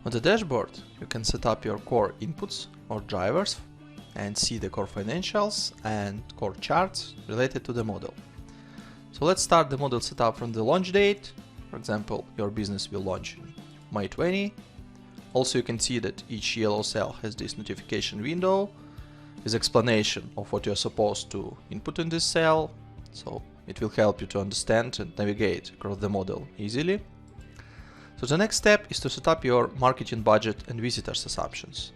On the dashboard, you can set up your core inputs or drivers and see the core financials and core charts related to the model. So let's start the model setup from the launch date. For example, your business will launch in May 20. Also, you can see that each yellow cell has this notification window with explanation of what you're supposed to input in this cell. So it will help you to understand and navigate across the model easily. So the next step is to set up your marketing budget and visitors assumptions.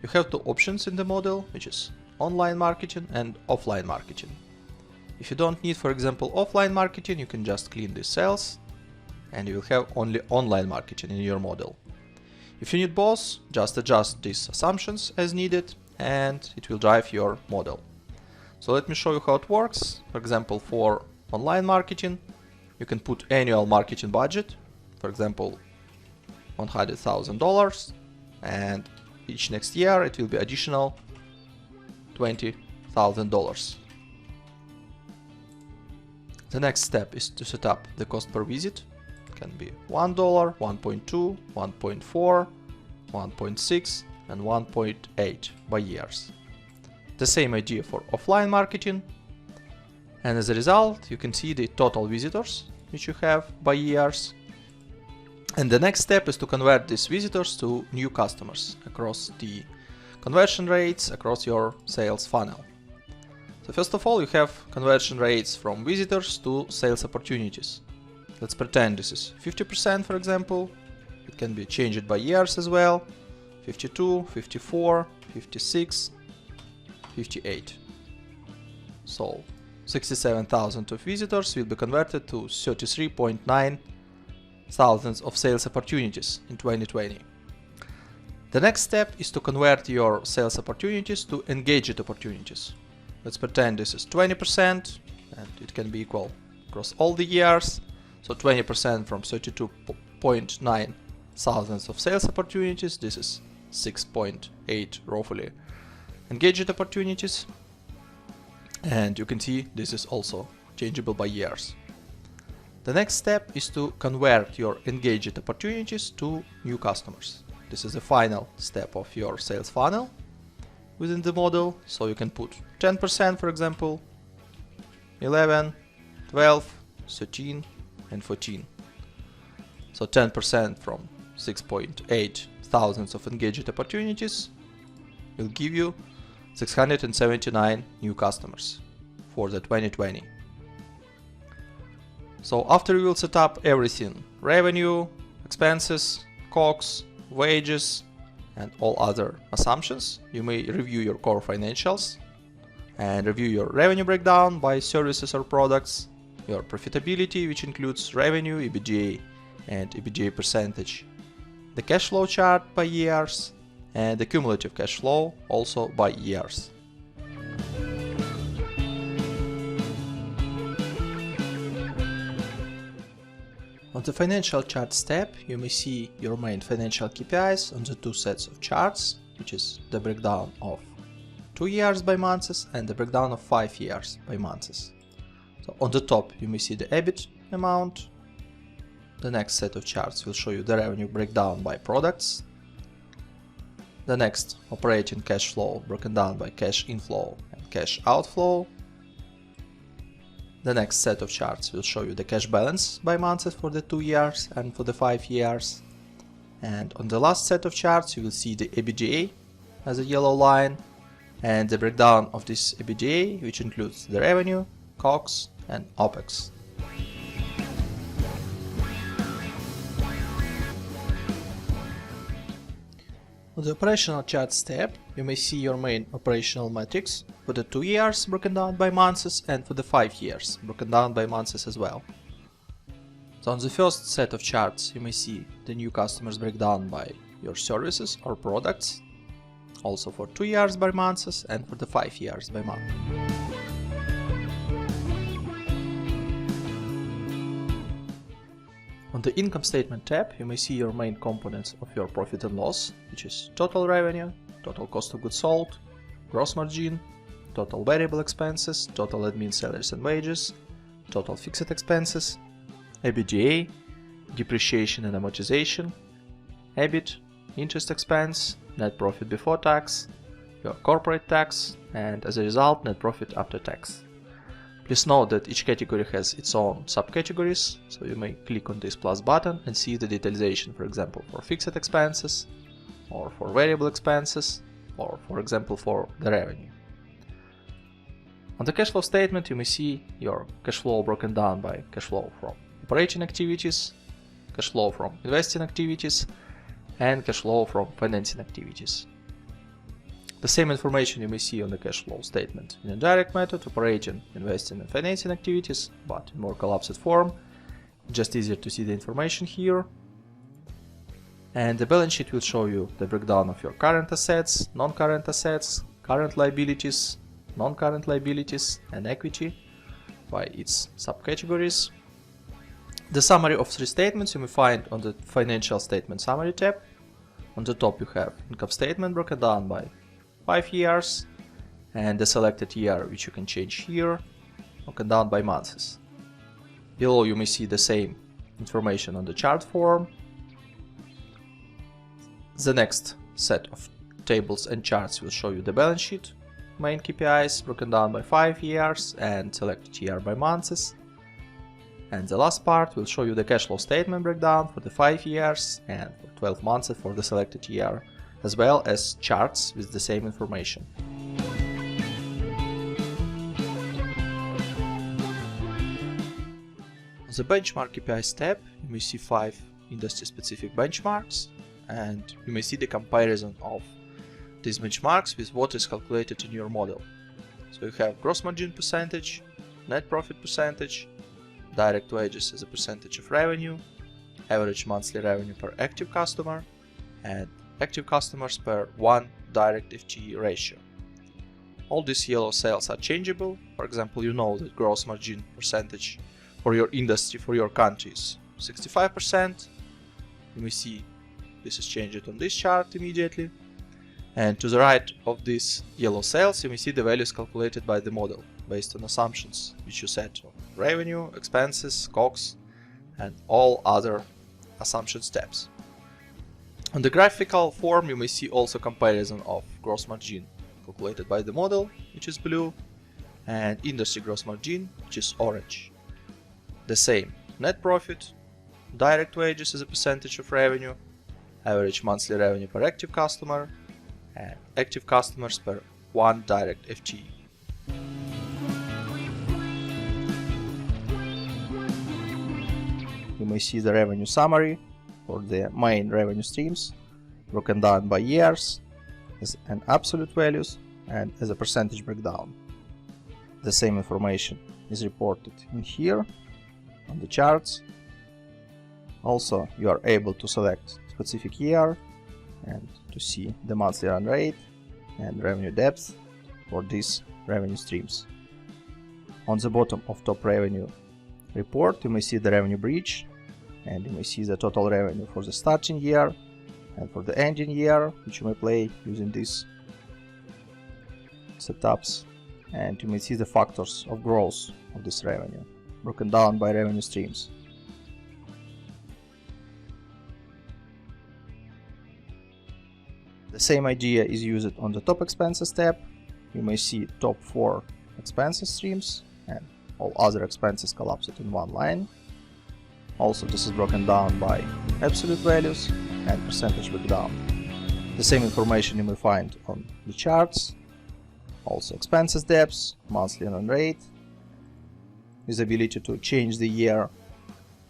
You have two options in the model, which is online marketing and offline marketing. If you don't need, for example, offline marketing, you can just clean these cells and you will have only online marketing in your model. If you need both, just adjust these assumptions as needed and it will drive your model. So let me show you how it works. For example, for online marketing, you can put annual marketing budget, for example, $100,000, and each next year it will be additional $20,000. The next step is to set up the cost per visit. It can be $1, 1.2, 1.4, 1.6 and 1.8 by years. The same idea for offline marketing, and as a result you can see the total visitors which you have by years. And the next step is to convert these visitors to new customers across the conversion rates across your sales funnel. So first of all, you have conversion rates from visitors to sales opportunities. Let's pretend this is 50%, for example. It can be changed by years as well. 52, 54, 56, 58. So 67,000 of visitors will be converted to 33.9 thousands of sales opportunities in 2020. The next step is to convert your sales opportunities to engaged opportunities. Let's pretend this is 20% and it can be equal across all the years. So 20% from 32.9 thousands of sales opportunities, this is 6.8 roughly engaged opportunities. And you can see this is also changeable by years. The next step is to convert your engaged opportunities to new customers. This is the final step of your sales funnel within the model. So you can put 10%, for example, 11, 12, 13 and 14. So 10% from 6.8 thousands of engaged opportunities will give you 679 new customers for the 2020. So after you will set up everything, revenue, expenses, COGS, wages, and all other assumptions, you may review your core financials and review your revenue breakdown by services or products, your profitability, which includes revenue, EBITDA, and EBITDA percentage, the cash flow chart by years, and the cumulative cash flow also by years. On the financial charts tab, you may see your main financial KPIs on the two sets of charts, which is the breakdown of 2 years by months and the breakdown of 5 years by months. So on the top, you may see the EBIT amount. The next set of charts will show you the revenue breakdown by products. The next, operating cash flow broken down by cash inflow and cash outflow. The next set of charts will show you the cash balance by months for the 2 years and for the 5 years. And on the last set of charts, you will see the EBITDA as a yellow line and the breakdown of this EBITDA, which includes the revenue, COGS, and OPEX. On the operational charts tab, you may see your main operational metrics for the 2 years broken down by months and for the 5 years broken down by months as well. So on the first set of charts, you may see the new customers breakdown by your services or products, also for 2 years by months and for the 5 years by month. On the income statement tab, you may see your main components of your profit and loss, which is total revenue, total cost of goods sold, gross margin, total variable expenses, total admin salaries and wages, total fixed expenses, EBITDA, depreciation and amortization, EBIT, interest expense, net profit before tax, your corporate tax, and as a result, net profit after tax. Please note that each category has its own subcategories, so you may click on this plus button and see the detailization, for example, for fixed expenses, or for variable expenses, or for example for the revenue. On the cash flow statement, you may see your cash flow broken down by cash flow from operating activities, cash flow from investing activities, and cash flow from financing activities. The same information you may see on the cash flow statement in indirect method, operating, investing, and financing activities, but in more collapsed form. Just easier to see the information here. And the balance sheet will show you the breakdown of your current assets, non-current assets, current liabilities, non-current liabilities, and equity by its subcategories. The summary of three statements you may find on the Financial Statement Summary tab. On the top you have income statement broken down by 5 years, and the selected year, which you can change here, broken down by months. Below you may see the same information on the chart form. The next set of tables and charts will show you the balance sheet, main KPIs broken down by 5 years and selected year by months. And the last part will show you the cash flow statement breakdown for the 5 years and for 12 months for the selected year, as well as charts with the same information. On the Benchmark KPIs tab, you may see 5 industry-specific benchmarks, and you may see the comparison of these benchmarks with what is calculated in your model. So you have gross margin percentage, net profit percentage, direct wages as a percentage of revenue, average monthly revenue per active customer, and active customers per 1 direct FTE ratio. All these yellow cells are changeable. For example, you know that gross margin percentage for your industry, for your country is 65%. You may see this is changed on this chart immediately. And to the right of these yellow cells, you may see the values calculated by the model based on assumptions which you set on revenue, expenses, COGS, and all other assumption steps. On the graphical form, you may see also comparison of gross margin calculated by the model, which is blue, and industry gross margin, which is orange. The same net profit, direct wages as a percentage of revenue, average monthly revenue per active customer, and active customers per 1 direct FTE. You may see the revenue summary for the main revenue streams, broken down by years, as an absolute values, and as a percentage breakdown. The same information is reported in here on the charts. Also, you are able to select specific year and to see the monthly run rate and revenue depth for these revenue streams. On the bottom of top revenue report, you may see the revenue bridge, and you may see the total revenue for the starting year and for the ending year, which you may play using these setups, and you may see the factors of growth of this revenue broken down by revenue streams. The same idea is used on the top expenses tab. You may see top 4 expenses streams and all other expenses collapsed in one line. Also, this is broken down by absolute values and percentage breakdown. The same information you may find on the charts. Also expenses depths, monthly run rate, visibility to change the year,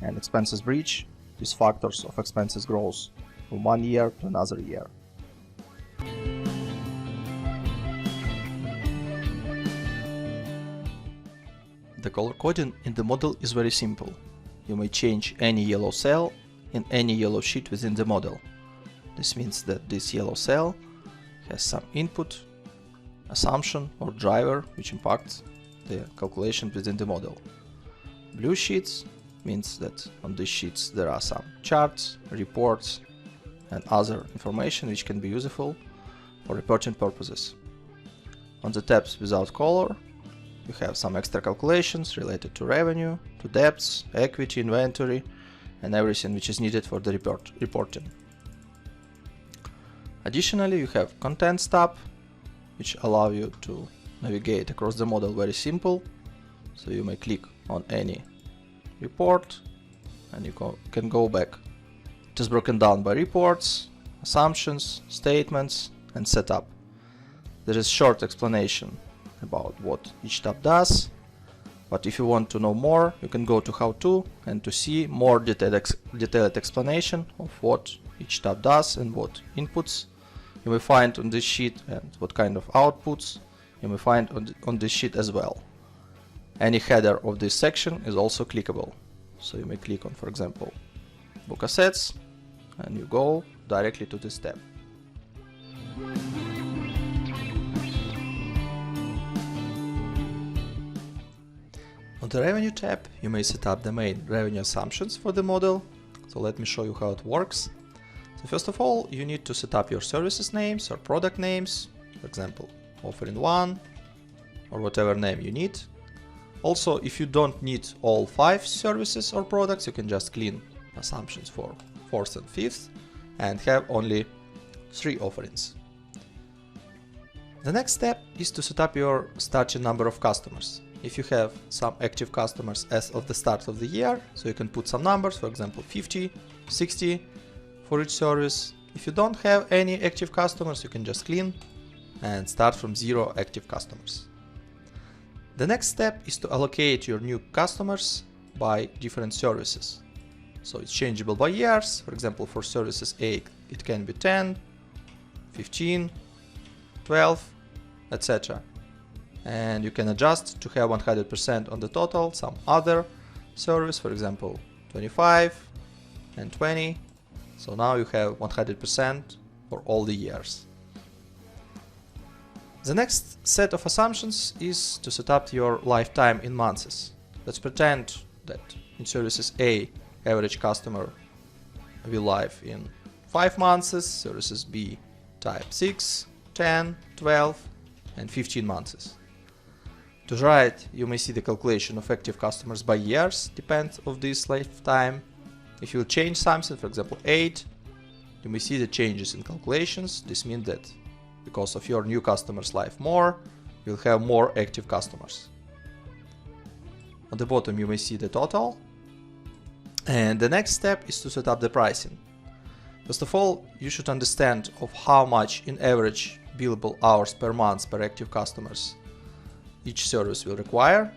and expenses bridge, these factors of expenses growth from one year to another year. The color coding in the model is very simple. You may change any yellow cell in any yellow sheet within the model. This means that this yellow cell has some input, assumption or driver which impacts the calculation within the model. Blue sheets means that on these sheets there are some charts, reports, and other information which can be useful for reporting purposes. On the tabs without color, you have some extra calculations related to revenue, to debts, equity, inventory, and everything which is needed for the reporting. Additionally, you have Contents tab, which allow you to navigate across the model very simple. So you may click on any report and you can go back. It is broken down by reports, assumptions, statements, and setup. There is short explanation about what each tab does, but if you want to know more, you can go to How To and to see more detailed explanation of what each tab does and what inputs you may find on this sheet and what kind of outputs you may find on this sheet as well. Any header of this section is also clickable. So you may click on, for example, Book Assets, and you go directly to this tab. On the Revenue tab, you may set up the main revenue assumptions for the model. So let me show you how it works. So first of all, you need to set up your services names or product names, for example, offering 1 or whatever name you need. Also, if you don't need all 5 services or products, you can just clean assumptions for 4th and 5th and have only 3 offerings. The next step is to set up your starting number of customers. If you have some active customers as of the start of the year, so you can put some numbers, for example 50, 60 for each service. If you don't have any active customers, you can just clean and start from 0 active customers. The next step is to allocate your new customers by different services. So it's changeable by years. For example, for services A, it can be 10, 15, 12, etc. And you can adjust to have 100% on the total, some other service, for example, 25 and 20. So now you have 100% for all the years. The next set of assumptions is to set up your lifetime in months. Let's pretend that in services A, average customer will live in 5 months, services B type 6, 10, 12 and 15 months. To the right, you may see the calculation of active customers by years, depends of this lifetime. If you change something, for example 8, you may see the changes in calculations. This means that because of your new customers live more, you'll have more active customers. On the bottom you may see the total. And the next step is to set up the pricing. First of all, you should understand of how much in average billable hours per month per active customers each service will require.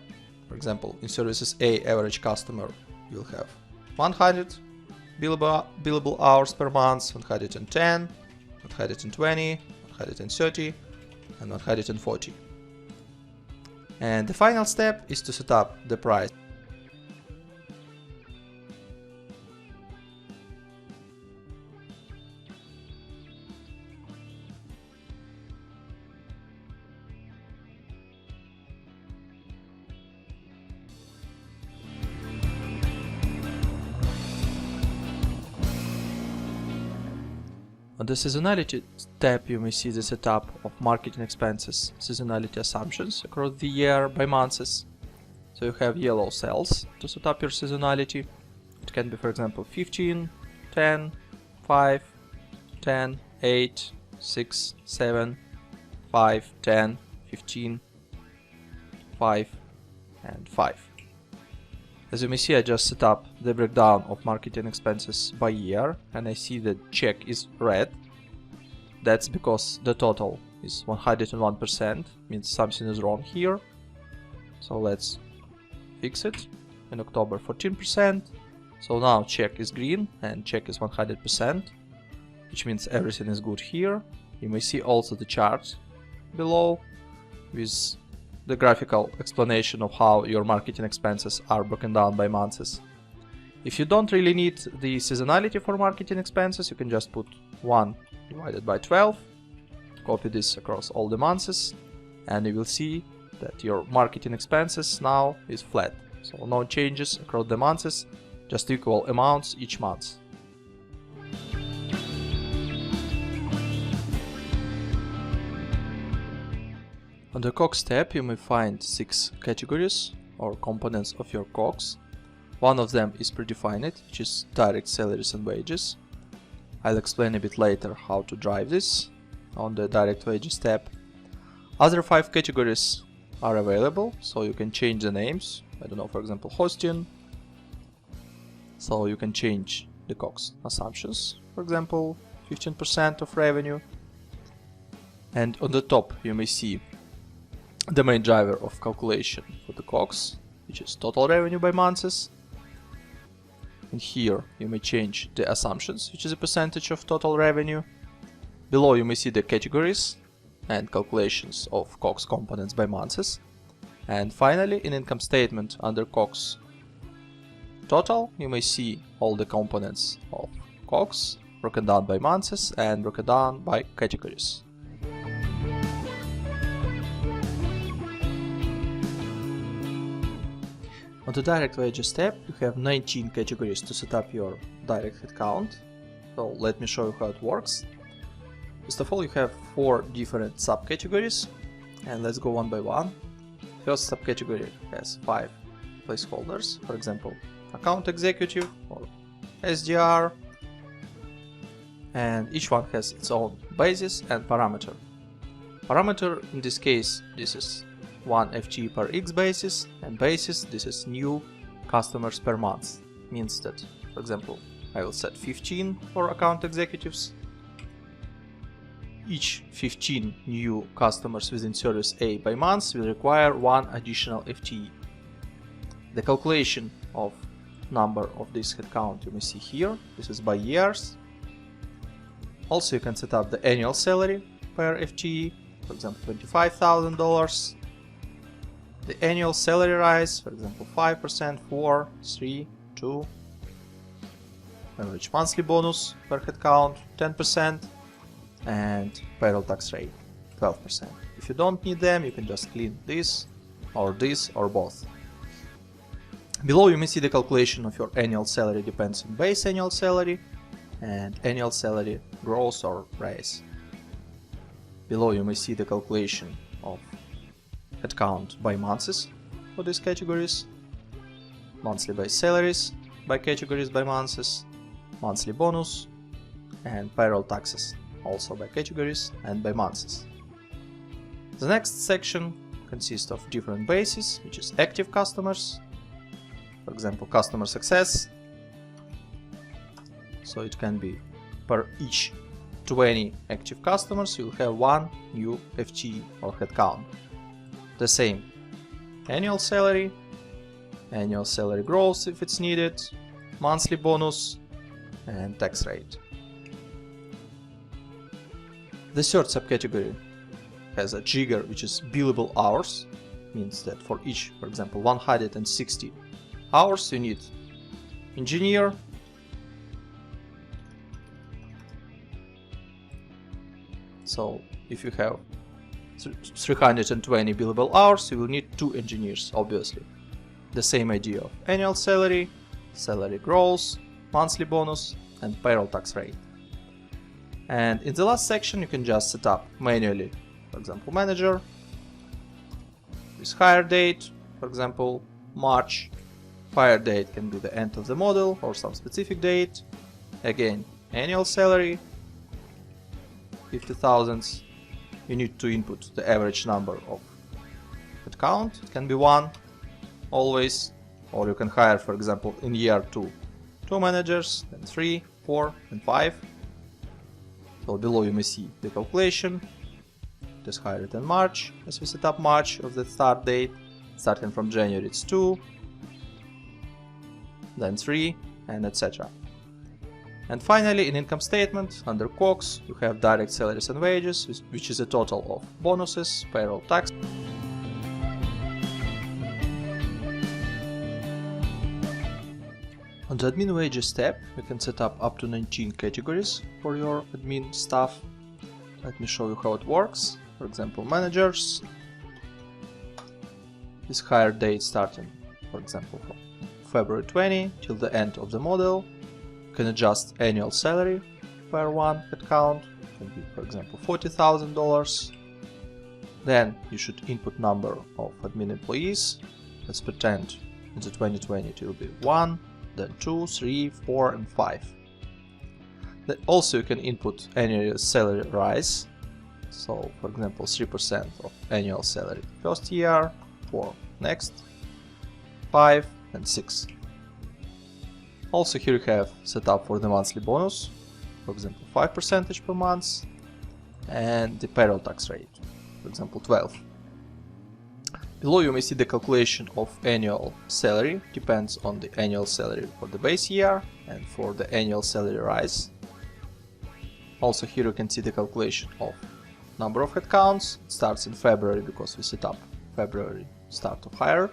For example, in services A, average customer will have 100 billable hours per month, 110, 120, 130 and 140. And the final step is to set up the price. On the Seasonality tab, you may see the setup of marketing expenses, seasonality assumptions across the year by months. So you have yellow cells to set up your seasonality. It can be, for example, 15, 10, 5, 10, 8, 6, 7, 5, 10, 15, 5, and 5. As you may see, I just set up the breakdown of marketing expenses by year, and I see that check is red. That's because the total is 101%, means something is wrong here. So let's fix it. In October 14%. So now check is green and check is 100%, which means everything is good here. You may see also the chart below with the graphical explanation of how your marketing expenses are broken down by months. If you don't really need the seasonality for marketing expenses, you can just put 1 divided by 12, copy this across all the months, and you will see that your marketing expenses now is flat. So no changes across the months, just equal amounts each month. On the COGS tab, you may find 6 categories or components of your COGS. One of them is predefined, which is direct salaries and wages. I'll explain a bit later how to drive this on the direct wages tab. Other 5 categories are available, so you can change the names. I don't know, for example, hosting. So you can change the COGS assumptions, for example, 15% of revenue. And on the top you may see the main driver of calculation for the COGS, which is total revenue by months. And here you may change the assumptions, which is a percentage of total revenue. Below you may see the categories and calculations of COGS components by months. And finally, in income statement under COGS total, you may see all the components of COGS broken down by months and broken down by categories. On the direct wages tab, you have 19 categories to set up your direct headcount. So let me show you how it works. First of all, you have 4 different subcategories, and let's go one by one. First subcategory has 5 placeholders, for example, account executive or SDR, and each one has its own basis and parameter. Parameter in this case, this is 1 FTE per X basis, and basis, this is new customers per month. Means that, for example, I will set 15 for account executives. Each 15 new customers within service A by month will require 1 additional FTE. The calculation of number of this headcount you may see here. This is by years. Also, you can set up the annual salary per FTE, for example, $25,000. The annual salary rise, for example, 5%, 4, 3, 2. Average monthly bonus per headcount, 10. And payroll tax rate, 12%. If you don't need them, you can just clean this or both. Below you may see the calculation of your annual salary depends on base annual salary and annual salary gross or raise. Below you may see the calculation of headcount by months for these categories, monthly base salaries by categories by months, monthly bonus, and payroll taxes also by categories and by months. The next section consists of different bases, which is active customers, for example, customer success. So it can be per each 20 active customers, you'll have 1 new FTE or headcount. The same annual salary growth if it's needed, monthly bonus, and tax rate. The third subcategory has a trigger, which is billable hours. Means that for each, for example, 160 hours, you need engineer, so if you have 320 billable hours, you will need 2 engineers, obviously. The same idea of annual salary, salary growth, monthly bonus, and payroll tax rate. And in the last section, you can just set up manually, for example, manager, with hire date, for example, March. Fire date can be the end of the model or some specific date. Again, annual salary, 50,000. You need to input the average number of headcount. It can be 1 always, or you can hire, for example, in year 2 managers, then 3, 4, and 5. So below you may see the calculation. It is hired in March, as we set up March of the start date. Starting from January it's 2, then 3, and etc. And finally, in income statement, under COGS, you have direct salaries and wages, which is a total of bonuses, payroll tax. On the admin wages tab, you can set up to 19 categories for your admin staff. Let me show you how it works. For example, managers. This hire date starting, for example, from February 20 till the end of the model. You can adjust annual salary per 1 headcount. It can be, for example, $40,000. Then you should input number of admin employees. Let's pretend in the 2020 it will be 1, then 2, 3, 4, and 5. Also, you can input annual salary rise. So, for example, 3% of annual salary first year, for next, 5 and 6. Also, here you have setup for the monthly bonus, for example, 5% per month, and the payroll tax rate, for example, 12. Below you may see the calculation of annual salary, depends on the annual salary for the base year and for the annual salary rise. Also here you can see the calculation of number of headcounts. It starts in February because we set up February start of hire.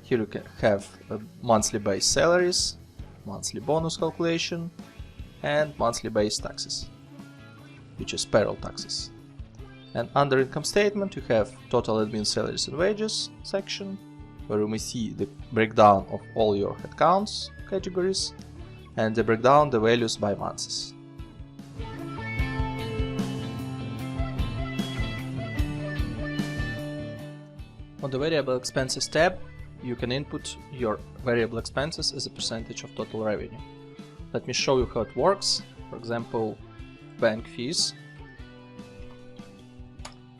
Here you can have monthly base salaries, monthly bonus calculation, and monthly base taxes, which is payroll taxes. And under income statement you have total admin salaries and wages section, where you may see the breakdown of all your headcounts categories and the breakdown the values by months. On the variable expenses tab, you can input your variable expenses as a percentage of total revenue. Let me show you how it works. For example, bank fees.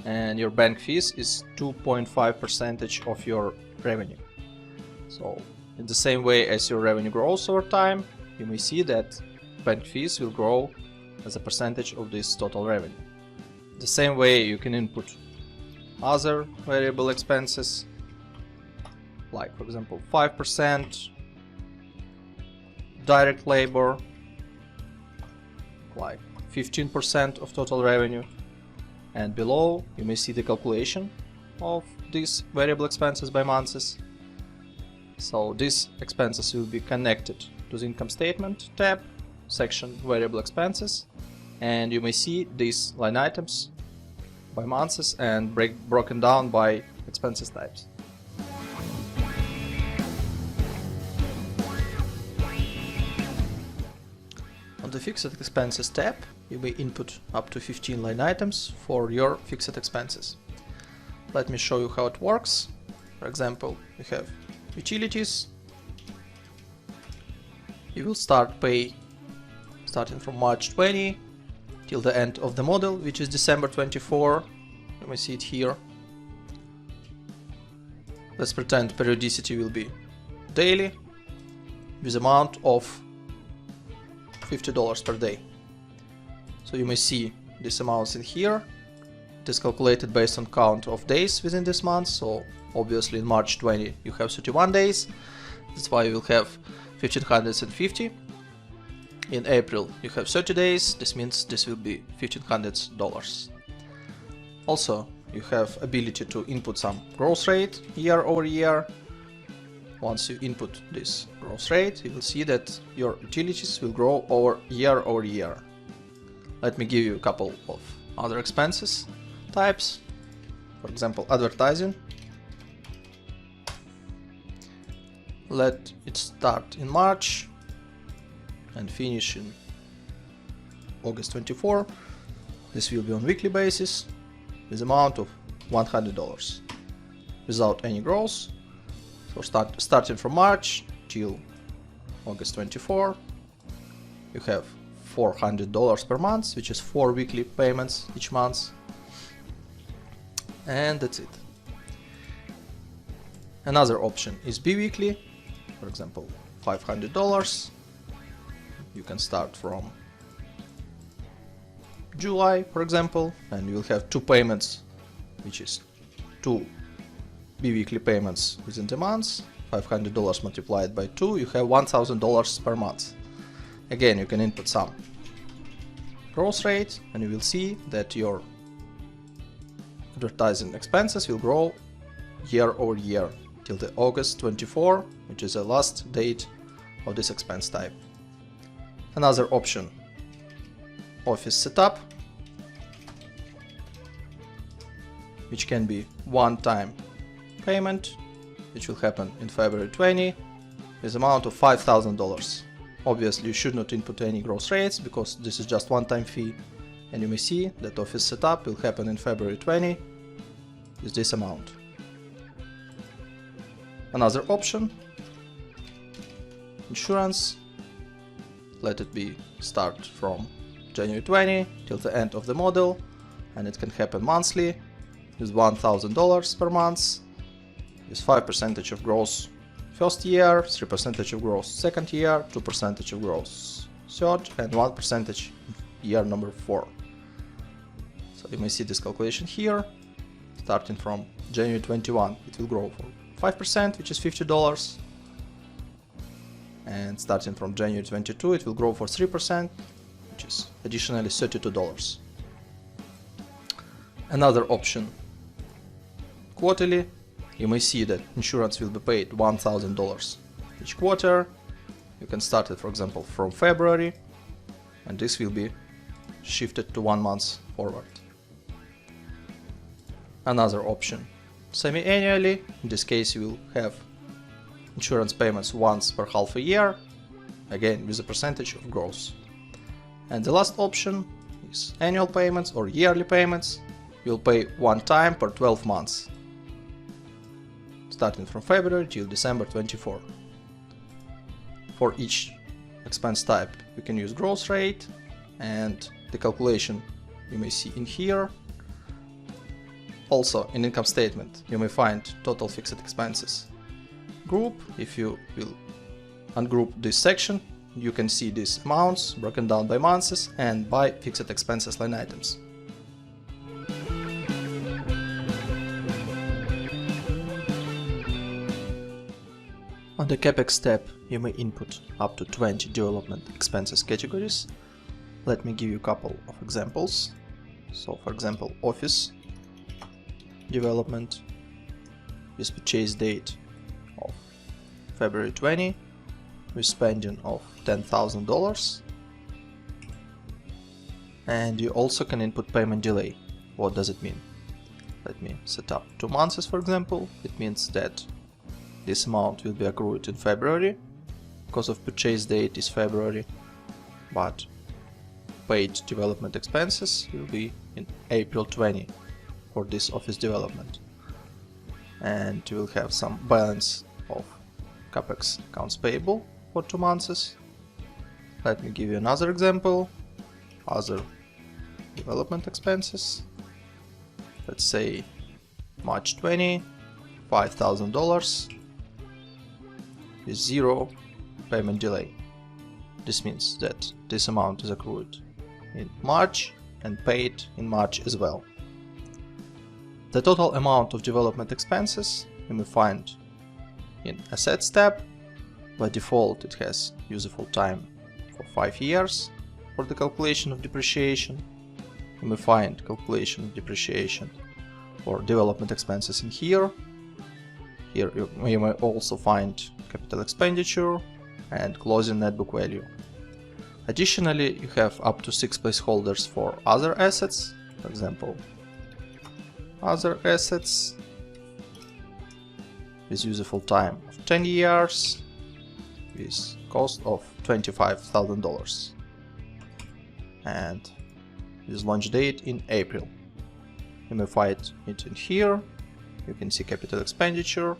And your bank fees is 2.5% of your revenue. So in the same way as your revenue grows over time, you may see that bank fees will grow as a percentage of this total revenue. The same way you can input other variable expenses, like for example 5% direct labor, like 15% of total revenue. And below you may see the calculation of these variable expenses by months. So these expenses will be connected to the income statement tab, section variable expenses, and you may see these line items by months and broken down by expenses types. On the fixed expenses tab, you may input up to 15 line items for your fixed expenses. Let me show you how it works. For example, you have utilities. You will start pay starting from March 20 till the end of the model, which is December 24. You may see it here. Let's pretend periodicity will be daily with amount of $50 per day. So you may see these amounts in here. It is calculated based on count of days within this month. So obviously in March 20 you have 31 days. That's why you will have 1550. In April you have 30 days. This means this will be $1500. Also you have ability to input some growth rate year over year. Once you input this growth rate, you will see that your utilities will grow over year. Let me give you a couple of other expenses types. For example, advertising. Let it start in March and finish in August 24. This will be on weekly basis with amount of $100 without any growth. So starting from March till August 24, you have $400 per month, which is 4 weekly payments each month. And that's it. Another option is bi-weekly. For example, $500. You can start from July, for example, and you will have 2 payments, which is 2 bi-weekly payments within the month. $500 multiplied by 2, you have $1000 per month. Again, you can input some growth rate and you will see that your advertising expenses will grow year over year till the August 24, which is the last date of this expense type. Another option, office setup, which can be one-time payment, which will happen in February 20 with amount of $5000. Obviously you should not input any growth rates because this is just one-time fee, and you may see that office setup will happen in February 20 with this amount. Another option, insurance let it be start from January 20 till the end of the model, and it can happen monthly with $1,000 per month, with 5% of growth first year, 3% of growth second year, 2% of growth third, and 1% year number 4. So you may see this calculation here. Starting from January 21, it will grow for 5%, which is $50. And starting from January 22, it will grow for 3%, which is additionally $32. Another option, quarterly. You may see that insurance will be paid $1,000 each quarter. You can start it, for example, from February, and this will be shifted to 1 month forward. Another option, semi-annually. In this case, you will have insurance payments once per half a year, again with a percentage of growth. And the last option is annual payments or yearly payments. You'll pay one time per 12 months, starting from February till December 24. For each expense type, you can use growth rate, and the calculation you may see in here. Also, in income statement, you may find total fixed expenses group. If you will ungroup this section, you can see these amounts broken down by months and by fixed expenses line items. On the CAPEX tab, you may input up to 20 development expenses categories. Let me give you a couple of examples. So, for example, office development with purchase date of February 20 with spending of $10,000. And you also can input payment delay. What does it mean? Let me set up 2 months, for example. It means that this amount will be accrued in February because of purchase date is February, but paid development expenses will be in April 20 for this office development. And you will have some balance of CAPEX accounts payable for 2 months. Let me give you another example. Other development expenses. Let's say March 20, $5,000 with 0 payment delay. This means that this amount is accrued in March and paid in March as well. The total amount of development expenses you may find in Assets tab. By default, it has useful time for 5 years for the calculation of depreciation. You may find calculation of depreciation for development expenses in here. Here you may also find capital expenditure and closing net book value. Additionally, you have up to 6 placeholders for other assets. For example, other assets with useful time of 10 years with cost of $25,000 and with launch date in April. You may find it in here. You can see capital expenditure.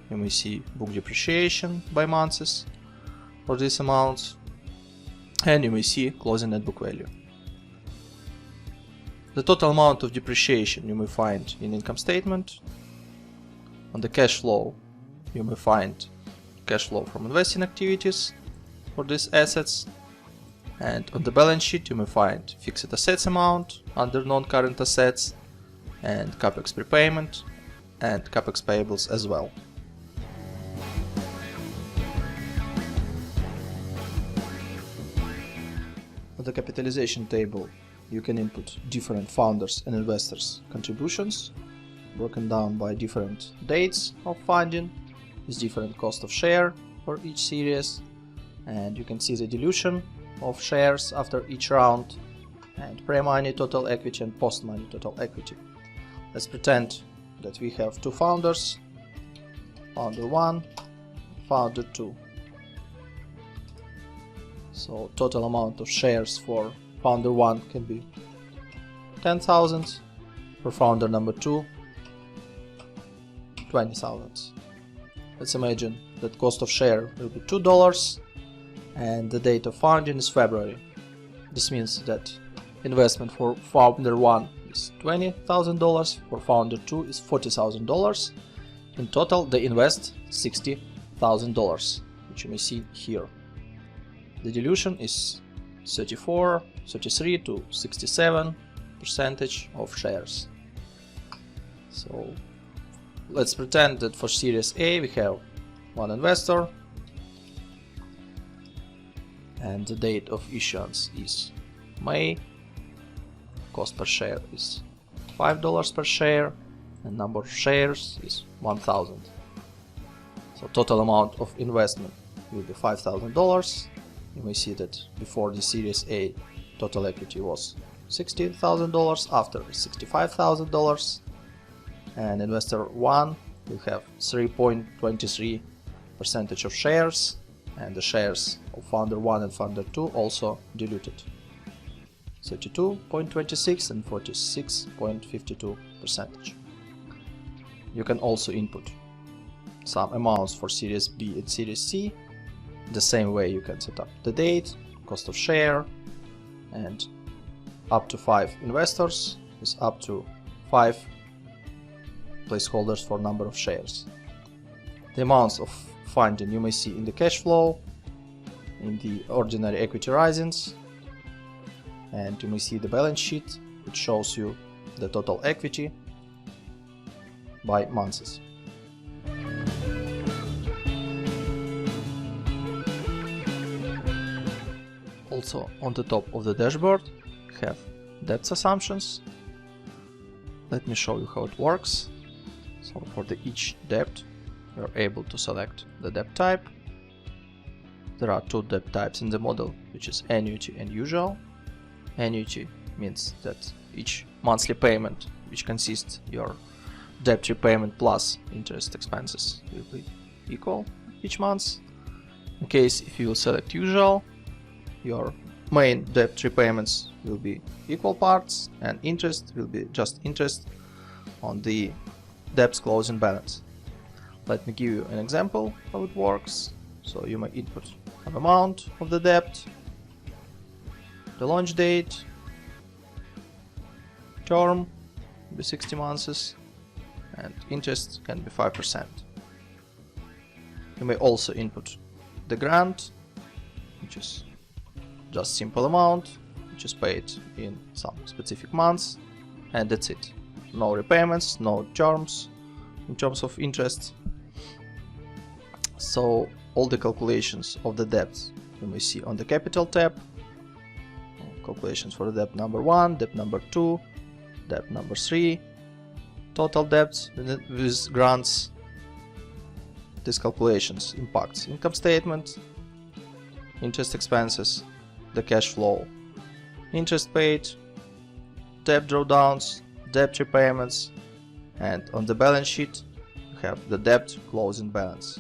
You may see book depreciation by months for these amounts, and you may see closing net book value. The total amount of depreciation you may find in income statement. On the cash flow, you may find cash flow from investing activities for these assets, and on the balance sheet you may find fixed assets amount under non-current assets and CAPEX prepayment and CAPEX payables as well. On the capitalization table, you can input different founders and investors' contributions, broken down by different dates of funding, with different cost of share for each series, and you can see the dilution of shares after each round, and pre-money total equity and post-money total equity. Let's pretend that we have 2 founders, founder 1, founder 2. So total amount of shares for founder 1 can be 10,000, for founder number 2, 20,000. Let's imagine that cost of share will be $2 and the date of founding is February. This means that investment for founder 1 is $20,000, for founder 2 is $40,000. In total they invest $60,000, which you may see here. The dilution is 33 to 67% of shares. So let's pretend that for Series A we have one investor and the date of issuance is May. Cost per share is $5 per share and number of shares is 1,000. So total amount of investment will be $5,000. You may see that before the Series A total equity was $60,000, after $65,000, and investor 1 will have 3.23% of shares, and the shares of founder 1 and founder 2 also diluted, 32.26 and 46.52%. You can also input some amounts for Series B and Series C. The same way you can set up the date, cost of share, and up to 5 investors is up to 5 placeholders for number of shares. The amounts of funding you may see in the cash flow, in the ordinary equity risings, and you may see the balance sheet, which shows you the total equity by months. Also on the top of the dashboard you have debt assumptions. Let me show you how it works. So for each debt you are able to select the debt type. There are 2 debt types in the model, which is annuity and usual. Annuity means that each monthly payment, which consists your debt repayment plus interest expenses, will be equal each month. In case if you will select usual, your main debt repayments will be equal parts and interest will be just interest on the debt's closing balance. Let me give you an example how it works. So you may input an amount of the debt, the launch date, term will be 60 months, and interest can be 5%. You may also input the grant, which is just simple amount, which is paid in some specific months, and that's it. No repayments, no terms in terms of interest. So all the calculations of the debts you may see on the capital tab. Calculations for debt number 1, debt number 2, debt number 3, total debts with grants. These calculations impacts income statement, interest expenses, the cash flow, interest paid, debt drawdowns, debt repayments, and on the balance sheet you have the debt closing balance.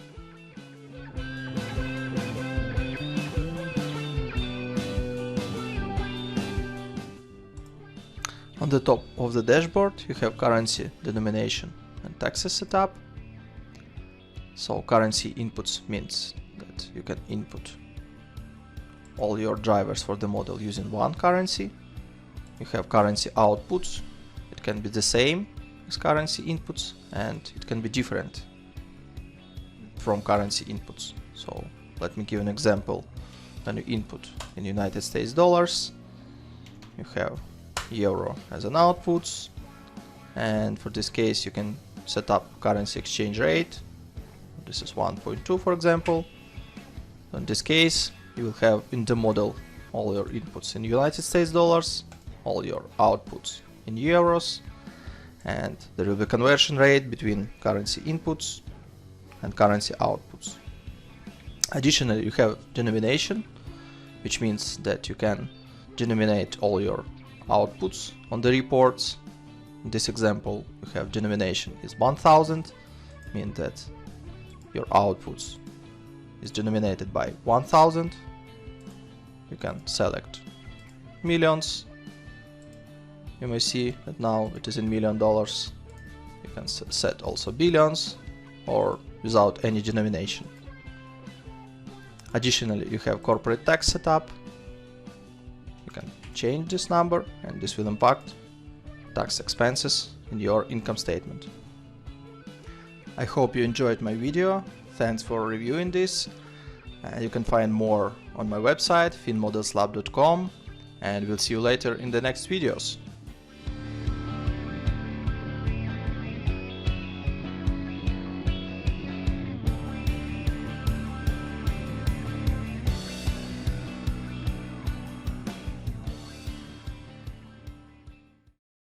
On the top of the dashboard you have currency, denomination, and taxes setup. So currency inputs means that you can input all your drivers for the model using one currency. You have currency outputs. It can be the same as currency inputs and it can be different from currency inputs. So let me give an example. When you input in United States dollars, you have euro as an outputs, and for this case you can set up currency exchange rate. This is 1.2 for example. In this case you will have in the model all your inputs in United States dollars, all your outputs in euros, and there will be conversion rate between currency inputs and currency outputs. Additionally, you have denomination, which means that you can denominate all your outputs on the reports. In this example, you have denomination is 1000, means that your outputs is denominated by 1000. You can select millions. You may see that now it is in $1 million. You can set also billions or without any denomination. Additionally, you have corporate tax setup. You can change this number and this will impact tax expenses in your income statement. I hope you enjoyed my video. Thanks for reviewing this. You can find more on my website finmodelslab.com, and we'll see you later in the next videos.